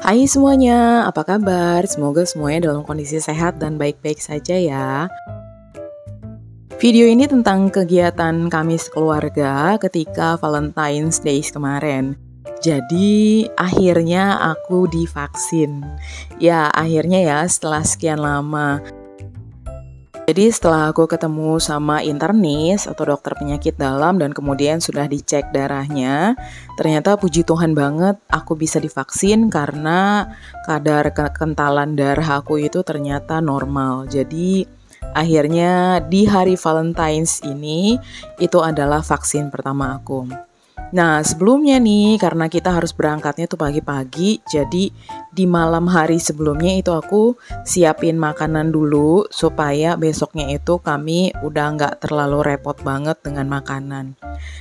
Hai semuanya, apa kabar? Semoga semuanya dalam kondisi sehat dan baik-baik saja ya. Video ini tentang kegiatan kami sekeluarga ketika Valentine's Days kemarin. Jadi akhirnya aku divaksin. Ya akhirnya ya setelah sekian lama. Jadi setelah aku ketemu sama internis atau dokter penyakit dalam dan kemudian sudah dicek darahnya, ternyata puji Tuhan banget aku bisa divaksin karena kadar kekentalan darah aku itu ternyata normal. Jadi akhirnya di hari Valentine's ini itu adalah vaksin pertama aku. Nah sebelumnya nih karena kita harus berangkatnya tuh pagi-pagi, jadi di malam hari sebelumnya itu aku siapin makanan dulu supaya besoknya itu kami udah nggak terlalu repot banget dengan makanan.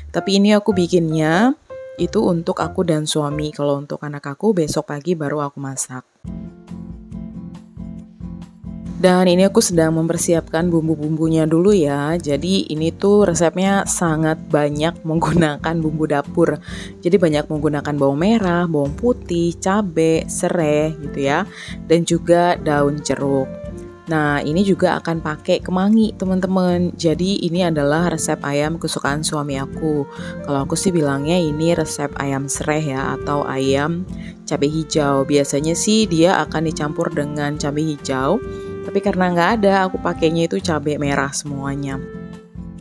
Tapi ini aku bikinnya itu untuk aku dan suami, kalau untuk anak aku besok pagi baru aku masak. Dan ini aku sedang mempersiapkan bumbu-bumbunya dulu ya. Jadi ini tuh resepnya sangat banyak menggunakan bumbu dapur. Jadi banyak menggunakan bawang merah, bawang putih, cabai, serai gitu ya. Dan juga daun jeruk. Nah ini juga akan pakai kemangi teman-teman. Jadi ini adalah resep ayam kesukaan suami aku. Kalau aku sih bilangnya ini resep ayam serai ya, atau ayam cabai hijau. Biasanya sih dia akan dicampur dengan cabai hijau, tapi karena nggak ada, aku pakainya itu cabai merah semuanya.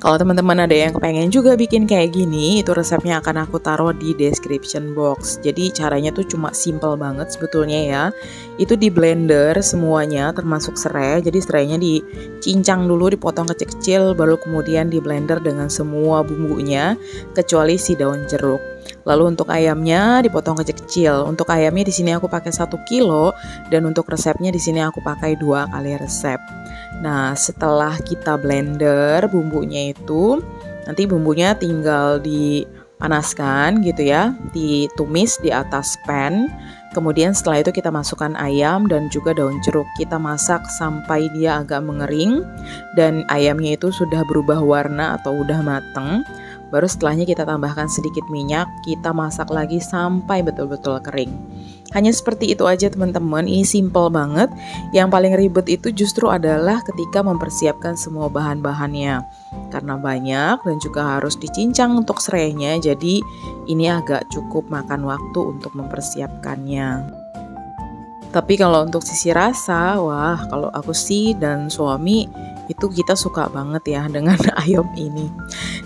Kalau teman-teman ada yang kepengen juga bikin kayak gini, itu resepnya akan aku taruh di description box. Jadi caranya tuh cuma simple banget sebetulnya ya. Itu di blender semuanya termasuk serai. Jadi serainya dicincang dulu, dipotong kecil-kecil, baru kemudian di blender dengan semua bumbunya kecuali si daun jeruk. Lalu untuk ayamnya dipotong kecil-kecil. Untuk ayamnya di sini aku pakai 1 kilo dan untuk resepnya di sini aku pakai 2 kali resep. Nah, setelah kita blender bumbunya itu, nanti bumbunya tinggal dipanaskan gitu ya, ditumis di atas pan. Kemudian setelah itu kita masukkan ayam dan juga daun jeruk. Kita masak sampai dia agak mengering dan ayamnya itu sudah berubah warna atau udah mateng. Baru setelahnya kita tambahkan sedikit minyak, kita masak lagi sampai betul-betul kering. Hanya seperti itu aja teman-teman, ini simple banget. Yang paling ribet itu justru adalah ketika mempersiapkan semua bahan-bahannya. Karena banyak dan juga harus dicincang untuk serainya, jadi ini agak cukup makan waktu untuk mempersiapkannya. Tapi kalau untuk sisi rasa, wah kalau aku sih dan suami itu kita suka banget ya dengan ayam ini.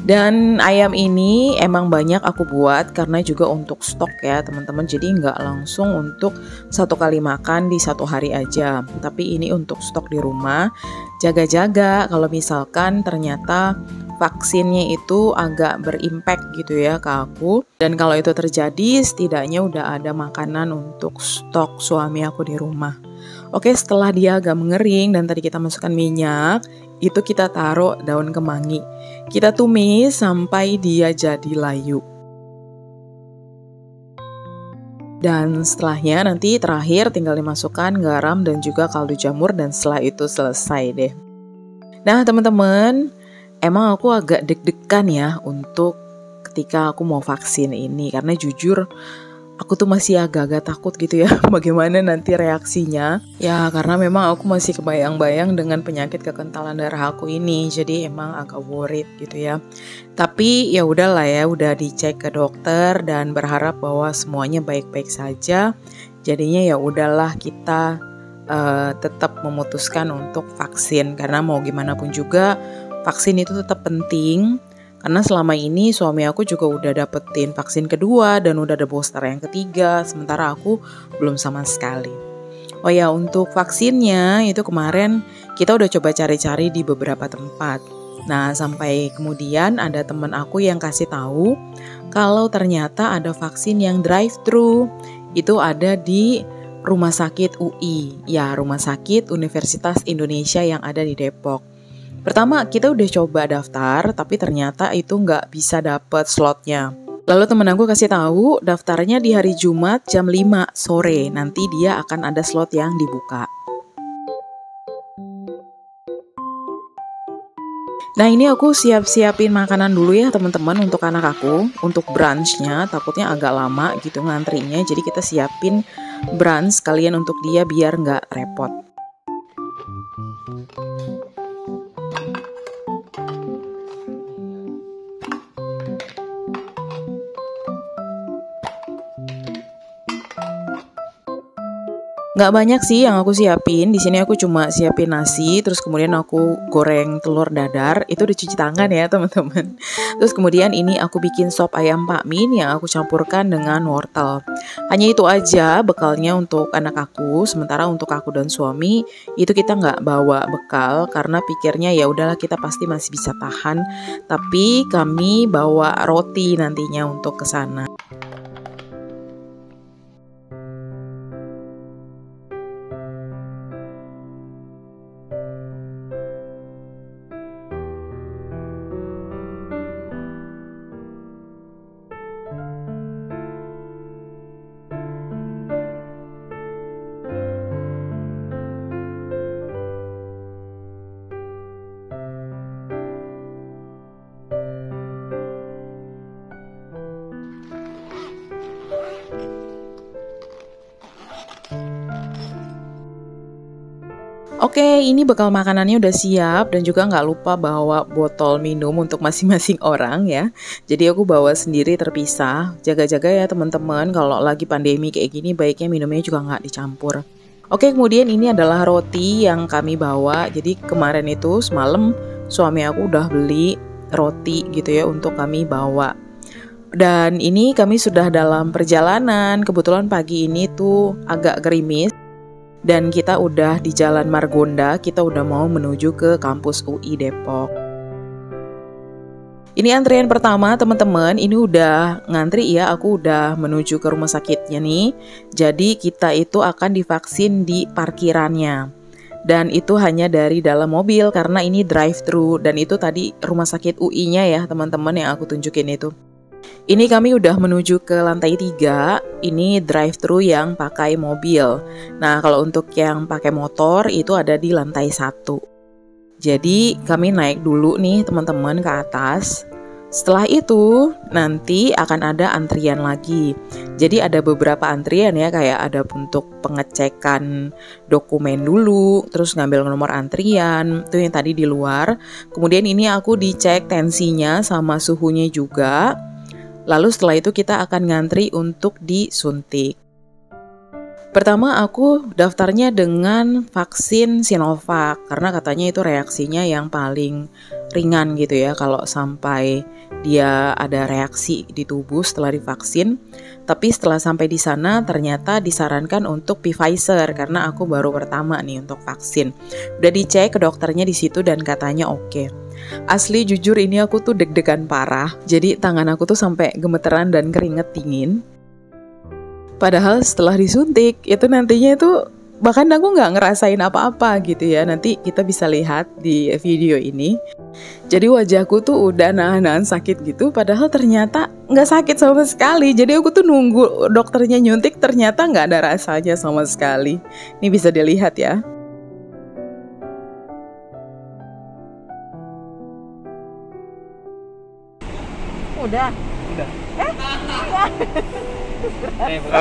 Dan ayam ini emang banyak aku buat karena juga untuk stok ya teman-teman. Jadi nggak langsung untuk satu kali makan di satu hari aja. Tapi ini untuk stok di rumah. Jaga-jaga kalau misalkan ternyata vaksinnya itu agak berimpact gitu ya ke aku. Dan kalau itu terjadi setidaknya udah ada makanan untuk stok suami aku di rumah. Oke, setelah dia agak mengering dan tadi kita masukkan minyak, itu kita taruh daun kemangi. Kita tumis sampai dia jadi layu. Dan setelahnya nanti terakhir tinggal dimasukkan garam dan juga kaldu jamur dan setelah itu selesai deh. Nah teman-teman, emang aku agak deg-degan ya untuk ketika aku mau vaksin ini karena jujur aku tuh masih agak-agak takut gitu ya bagaimana nanti reaksinya. Ya karena memang aku masih kebayang-bayang dengan penyakit kekentalan darah aku ini. Jadi emang agak worried gitu ya. Tapi ya udahlah ya, udah dicek ke dokter dan berharap bahwa semuanya baik-baik saja. Jadinya ya udahlah kita tetap memutuskan untuk vaksin karena mau gimana pun juga vaksin itu tetap penting. Karena selama ini suami aku juga udah dapetin vaksin kedua dan udah ada booster yang ketiga, sementara aku belum sama sekali. Oh ya, untuk vaksinnya itu kemarin kita udah coba cari-cari di beberapa tempat. Nah, sampai kemudian ada teman aku yang kasih tahu kalau ternyata ada vaksin yang drive-thru. Itu ada di Rumah Sakit UI, ya Rumah Sakit Universitas Indonesia yang ada di Depok. Pertama kita udah coba daftar, tapi ternyata itu nggak bisa dapet slotnya. Lalu temen aku kasih tahu daftarnya di hari Jumat jam 5 sore, nanti dia akan ada slot yang dibuka. Nah ini aku siap-siapin makanan dulu ya teman-teman untuk anak aku, untuk brunchnya, takutnya agak lama gitu ngantrinya, jadi kita siapin brunch sekalian untuk dia biar nggak repot. Nggak banyak sih yang aku siapin. Di sini aku cuma siapin nasi, terus kemudian aku goreng telur dadar. Itu udah cuci tangan ya teman-teman. Terus kemudian ini aku bikin sop ayam Pak Min yang aku campurkan dengan wortel. Hanya itu aja bekalnya untuk anak aku. Sementara untuk aku dan suami itu kita nggak bawa bekal karena pikirnya ya udahlah kita pasti masih bisa tahan. Tapi kami bawa roti nantinya untuk ke sana. Oke, ini bekal makanannya udah siap dan juga nggak lupa bawa botol minum untuk masing-masing orang ya. Jadi aku bawa sendiri terpisah. Jaga-jaga ya teman-teman, kalau lagi pandemi kayak gini baiknya minumnya juga nggak dicampur. Oke, kemudian ini adalah roti yang kami bawa. Jadi kemarin itu semalam suami aku udah beli roti gitu ya untuk kami bawa. Dan ini kami sudah dalam perjalanan. Kebetulan pagi ini tuh agak gerimis. Dan kita udah di Jalan Margonda, kita udah mau menuju ke kampus UI Depok. Ini antrian pertama teman-teman, ini udah ngantri ya, aku udah menuju ke rumah sakitnya nih. Jadi kita itu akan divaksin di parkirannya. Dan itu hanya dari dalam mobil karena ini drive-thru. Dan itu tadi rumah sakit UI-nya ya teman-teman yang aku tunjukin itu. Ini kami udah menuju ke lantai 3, ini drive-thru yang pakai mobil. Nah kalau untuk yang pakai motor itu ada di lantai 1. Jadi kami naik dulu nih teman-teman ke atas. Setelah itu nanti akan ada antrian lagi. Jadi ada beberapa antrian ya, kayak ada untuk pengecekan dokumen dulu, terus ngambil nomor antrian, itu yang tadi di luar. Kemudian ini aku dicek tensinya sama suhunya juga. Lalu setelah itu kita akan ngantri untuk disuntik. Pertama aku daftarnya dengan vaksin Sinovac karena katanya itu reaksinya yang paling ringan gitu ya kalau sampai dia ada reaksi di tubuh setelah divaksin. Tapi setelah sampai di sana ternyata disarankan untuk Pfizer karena aku baru pertama nih untuk vaksin. Udah dicek ke dokternya di situ dan katanya oke. Asli jujur ini aku tuh deg-degan parah. Jadi tangan aku tuh sampai gemeteran dan keringet dingin. Padahal setelah disuntik itu nantinya itu bahkan aku nggak ngerasain apa-apa gitu ya. Nanti kita bisa lihat di video ini. Jadi wajahku tuh udah nahan-nahan sakit gitu. Padahal ternyata nggak sakit sama sekali. Jadi aku tuh nunggu dokternya nyuntik, ternyata nggak ada rasanya sama sekali. Ini bisa dilihat ya. Udah.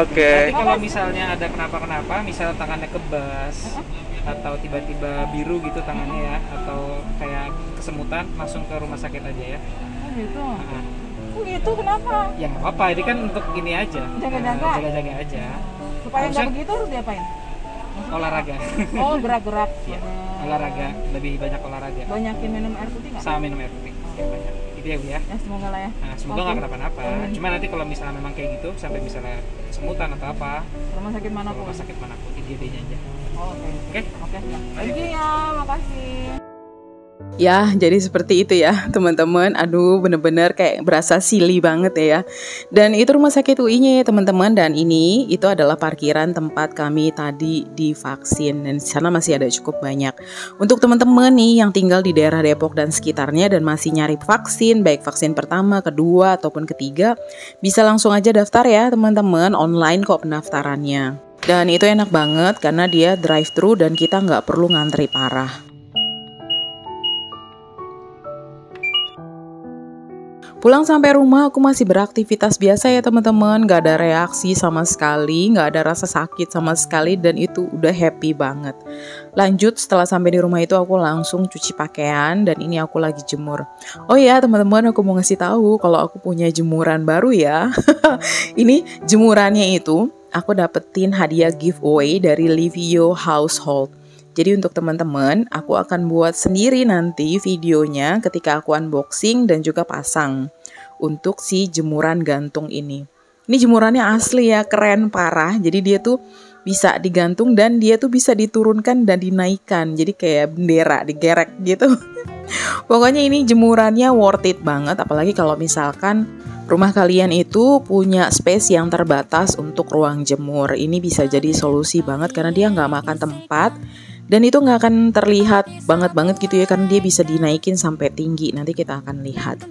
Oke. Jadi kalau misalnya ada kenapa-kenapa, misal tangannya kebas atau tiba-tiba biru gitu tangannya ya, atau kayak kesemutan, langsung ke rumah sakit aja ya. Oh gitu. Oh gitu, kenapa? Ya nggak apa-apa, ini kan untuk ini aja. Jaga-jaga. Jaga-jaga aja. Supaya nggak begitu harus diapain? Olahraga. Oh gerak-gerak. Ya, olahraga, lebih banyak olahraga. Banyakin minum air putih nggak? Sama minum air putih yang banyak. Itu ya Bu ya. Ya semoga lah ya. Nah, semoga nggak kenapa-napa. Cuma nanti kalau misalnya memang kayak gitu sampai misalnya kesemutan atau apa, Rumah sakit mana pun. rumah sakit manapun IGD-nya aja. Oh, oke. Oke. Oke. Thank you ya, makasih. Ya, jadi seperti itu ya teman-teman. Aduh, bener-bener kayak berasa silly banget ya. Dan itu rumah sakit UI-nya ya teman-teman. Dan ini itu adalah parkiran tempat kami tadi divaksin. Dan di sana masih ada cukup banyak. Untuk teman-teman nih yang tinggal di daerah Depok dan sekitarnya dan masih nyari vaksin, baik vaksin pertama, kedua, ataupun ketiga, bisa langsung aja daftar ya teman-teman. Online kok pendaftarannya. Dan itu enak banget karena dia drive-thru dan kita nggak perlu ngantri parah. Pulang sampai rumah aku masih beraktivitas biasa ya teman-teman, gak ada reaksi sama sekali, gak ada rasa sakit sama sekali, dan itu udah happy banget. Lanjut, setelah sampai di rumah itu aku langsung cuci pakaian dan ini aku lagi jemur. Oh ya teman-teman, aku mau ngasih tahu kalau aku punya jemuran baru ya. Ini jemurannya itu aku dapetin hadiah giveaway dari Livio Household. Jadi untuk teman-teman, aku akan buat sendiri nanti videonya ketika aku unboxing dan juga pasang untuk si jemuran gantung ini. Ini jemurannya asli ya, keren parah. Jadi dia tuh bisa digantung dan dia tuh bisa diturunkan dan dinaikkan. Jadi kayak bendera digerek gitu. Pokoknya ini jemurannya worth it banget, apalagi kalau misalkan rumah kalian itu punya space yang terbatas untuk ruang jemur. Ini bisa jadi solusi banget karena dia nggak makan tempat. Dan itu nggak akan terlihat banget gitu ya, karena dia bisa dinaikin sampai tinggi. Nanti kita akan lihat.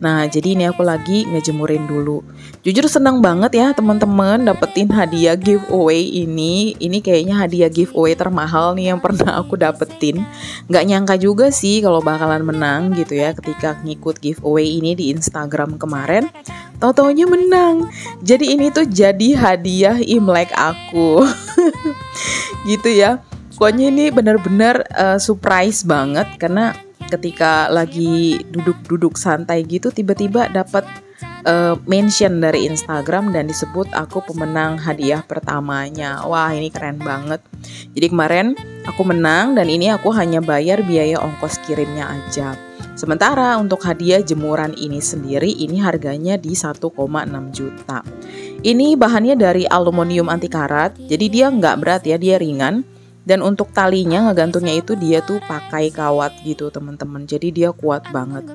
Nah, jadi ini aku lagi ngejemurin dulu. Jujur senang banget ya teman-teman dapetin hadiah giveaway ini. Ini kayaknya hadiah giveaway termahal nih yang pernah aku dapetin. Nggak nyangka juga sih kalau bakalan menang gitu ya ketika ngikut giveaway ini di Instagram kemarin. Tau-taunya menang. Jadi ini tuh jadi hadiah Imlek aku. Gitu ya. Pokoknya ini benar-benar surprise banget karena ketika lagi duduk-duduk santai gitu tiba-tiba dapat mention dari Instagram dan disebut aku pemenang hadiah pertamanya. Wah, ini keren banget. Jadi kemarin aku menang dan ini aku hanya bayar biaya ongkos kirimnya aja. Sementara untuk hadiah jemuran ini sendiri ini harganya di 1,6 juta. Ini bahannya dari aluminium anti karat, jadi dia nggak berat ya, dia ringan. Dan untuk talinya ngegantungnya itu dia tuh pakai kawat gitu teman-teman. Jadi dia kuat banget.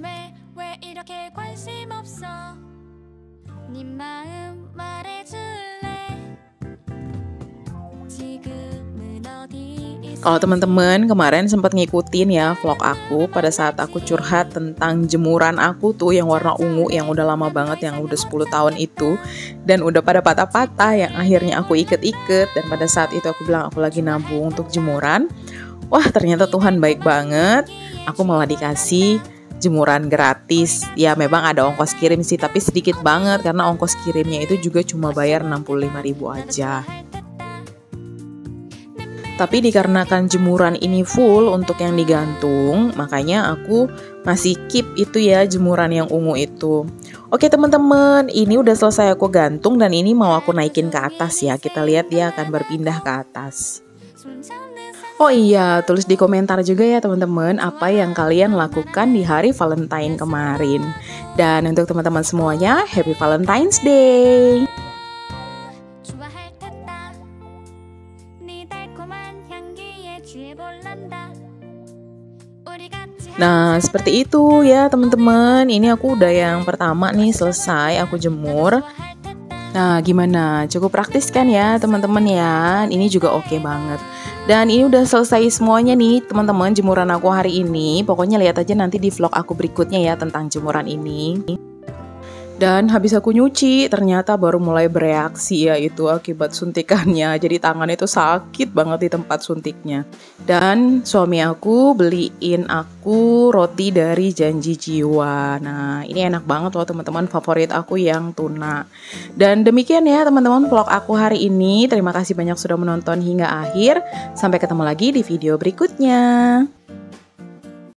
Kalau teman-teman kemarin sempat ngikutin ya vlog aku pada saat aku curhat tentang jemuran aku tuh yang warna ungu yang udah lama banget, yang udah 10 tahun itu, dan udah pada patah-patah yang akhirnya aku iket-iket, dan pada saat itu aku bilang aku lagi nabung untuk jemuran. Wah, ternyata Tuhan baik banget, aku malah dikasih jemuran gratis. Ya memang ada ongkos kirim sih, tapi sedikit banget karena ongkos kirimnya itu juga cuma bayar 65.000 aja. Tapi dikarenakan jemuran ini full untuk yang digantung, makanya aku masih keep itu ya jemuran yang ungu itu. Oke teman-teman, ini udah selesai aku gantung dan ini mau aku naikin ke atas ya. Kita lihat dia akan berpindah ke atas. Oh iya, tulis di komentar juga ya teman-teman apa yang kalian lakukan di hari Valentine kemarin. Dan untuk teman-teman semuanya, Happy Valentine's Day! Nah, seperti itu ya teman-teman. Ini aku udah yang pertama nih selesai aku jemur. Nah, gimana? Cukup praktis kan ya teman-teman ya? Ini juga oke banget. Dan ini udah selesai semuanya nih teman-teman jemuran aku hari ini. Pokoknya lihat aja nanti di vlog aku berikutnya ya tentang jemuran ini. Dan habis aku nyuci, ternyata baru mulai bereaksi ya itu akibat suntikannya. Jadi tangannya itu sakit banget di tempat suntiknya. Dan suami aku beliin aku roti dari Janji Jiwa. Nah, ini enak banget loh teman-teman, favorit aku yang tuna. Dan demikian ya teman-teman vlog aku hari ini. Terima kasih banyak sudah menonton hingga akhir. Sampai ketemu lagi di video berikutnya.